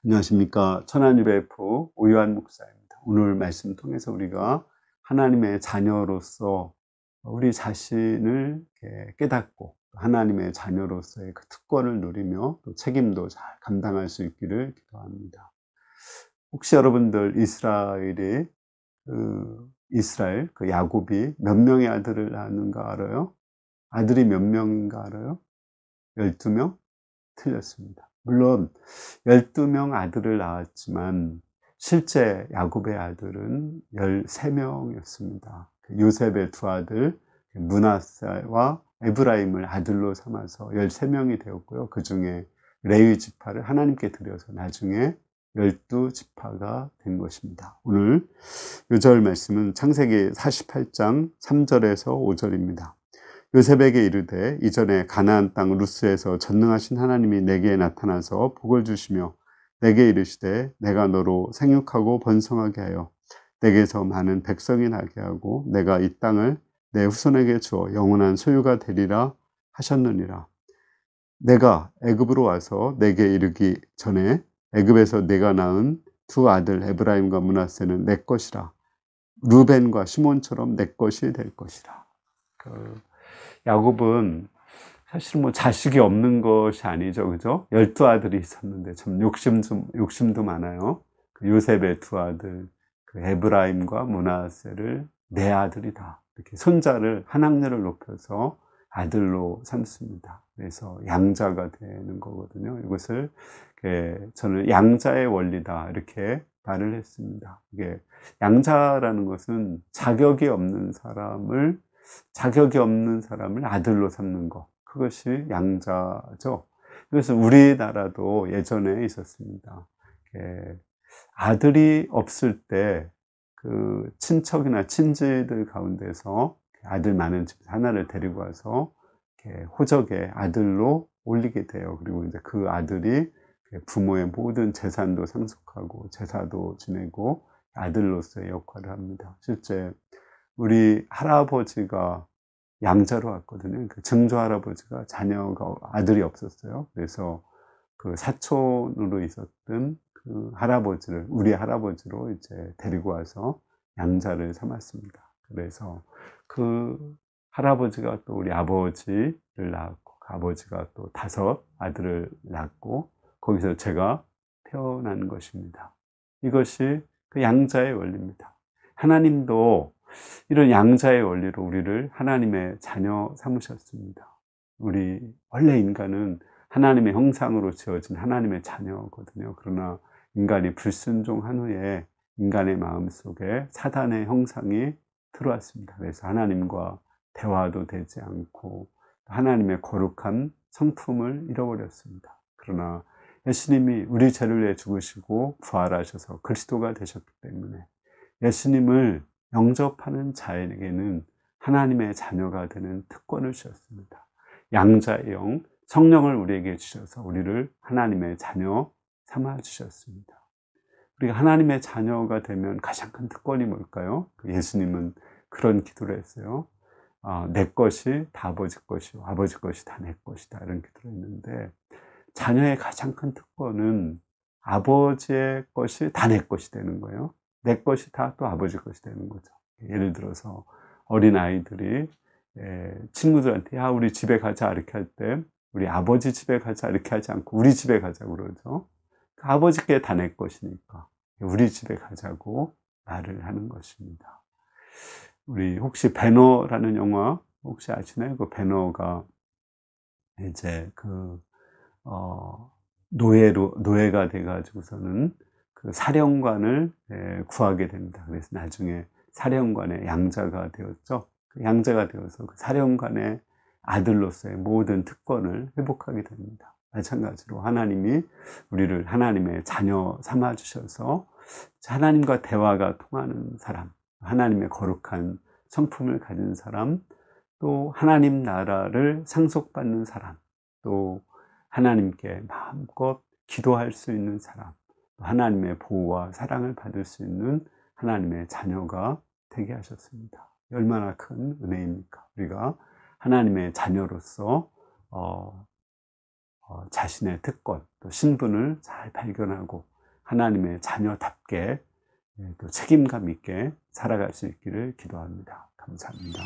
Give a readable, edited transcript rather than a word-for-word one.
안녕하십니까. 천안유배프 오유한 목사입니다. 오늘 말씀 통해서 우리가 하나님의 자녀로서 우리 자신을 깨닫고 하나님의 자녀로서의 그 특권을 누리며 또 책임도 잘 감당할 수 있기를 기도합니다. 혹시 여러분들 이스라엘 그 야곱이 몇 명의 아들을 낳았는가 알아요? 아들이 몇 명인가 알아요? 12명? 틀렸습니다. 물론 12명 아들을 낳았지만 실제 야곱의 아들은 13명이었습니다. 요셉의 두 아들 므낫세와 에브라임을 아들로 삼아서 13명이 되었고요. 그 중에 레위 지파를 하나님께 드려서 나중에 12지파가 된 것입니다. 오늘 요절 말씀은 창세기 48장 3절에서 5절입니다. 요셉에게 이르되 이전에 가나안 땅 루스에서 전능하신 하나님이 내게 나타나서 복을 주시며 내게 이르시되 내가 너로 생육하고 번성하게 하여 내게서 많은 백성이 나게 하고 내가 이 땅을 내 후손에게 주어 영원한 소유가 되리라 하셨느니라. 내가 애굽으로 와서 내게 이르기 전에 애굽에서 내가 낳은 두 아들 에브라임과 므낫세는 내 것이라. 루벤과 시몬처럼 내 것이 될 것이라. 야곱은 사실 자식이 없는 것이 아니죠. 그죠? 12아들이 있었는데 참 욕심도 많아요. 요셉의 두 아들, 에브라임과 므낫세를 내 아들이다. 이렇게 손자를 한 학년을 높여서 아들로 삼습니다. 그래서 양자가 되는 거거든요. 이것을 저는 양자의 원리다. 이렇게 말을 했습니다. 이게 양자라는 것은 자격이 없는 사람을 아들로 삼는 것, 그것이 양자죠. 그래서 우리나라도 예전에 있었습니다. 아들이 없을 때 그 친척이나 친지들 가운데서 아들 많은 집 하나를 데리고 와서 호적에 아들로 올리게 돼요. 그리고 이제 그 아들이 부모의 모든 재산도 상속하고 제사도 지내고 아들로서의 역할을 합니다. 실제 우리 할아버지가 양자로 왔거든요. 그 증조 할아버지가 아들이 없었어요. 그래서 그 사촌으로 있었던 그 할아버지를 우리 할아버지로 이제 데리고 와서 양자를 삼았습니다. 그래서 그 할아버지가 또 우리 아버지를 낳았고, 그 아버지가 또 5 아들을 낳고, 거기서 제가 태어난 것입니다. 이것이 그 양자의 원리입니다. 하나님도 이런 양자의 원리로 우리를 하나님의 자녀 삼으셨습니다. 원래 인간은 하나님의 형상으로 지어진 하나님의 자녀거든요. 그러나 인간이 불순종한 후에 인간의 마음속에 사단의 형상이 들어왔습니다. 그래서 하나님과 대화도 되지 않고 하나님의 거룩한 성품을 잃어버렸습니다. 그러나 예수님이 우리 죄를 위해 죽으시고 부활하셔서 그리스도가 되셨기 때문에 예수님을 영접하는 자에게는 하나님의 자녀가 되는 특권을 주셨습니다. 양자의 영, 성령을 우리에게 주셔서 우리를 하나님의 자녀 삼아 주셨습니다. 우리가 하나님의 자녀가 되면 가장 큰 특권이 뭘까요? 예수님은 그런 기도를 했어요. 내 것이 다 아버지 것이고 아버지 것이 다 내 것이다, 이런 기도를 했는데, 자녀의 가장 큰 특권은 아버지의 것이 다 내 것이 되는 거예요. 내 것이 다 또 아버지 것이 되는 거죠. 예를 들어서 어린아이들이 친구들한테 우리 집에 가자 이렇게 할 때 우리 아버지 집에 가자 이렇게 하지 않고 우리 집에 가자고 그러죠. 아버지께 다 내 것이니까 우리 집에 가자고 말을 하는 것입니다. 우리 혹시 배너라는 영화 혹시 아시나요? 그 배너가 이제 노예가 돼가지고서는 그 사령관을 구하게 됩니다. 그래서 나중에 사령관의 양자가 되었죠. 양자가 되어서 그 사령관의 아들로서의 모든 특권을 회복하게 됩니다. 마찬가지로 하나님이 우리를 하나님의 자녀 삼아 주셔서 하나님과 대화가 통하는 사람, 하나님의 거룩한 성품을 가진 사람, 또 하나님 나라를 상속받는 사람, 또 하나님께 마음껏 기도할 수 있는 사람, 하나님의 보호와 사랑을 받을 수 있는 하나님의 자녀가 되게 하셨습니다. 얼마나 큰 은혜입니까? 우리가 하나님의 자녀로서 자신의 특권, 또 신분을 잘 발견하고 하나님의 자녀답게 또 책임감 있게 살아갈 수 있기를 기도합니다. 감사합니다.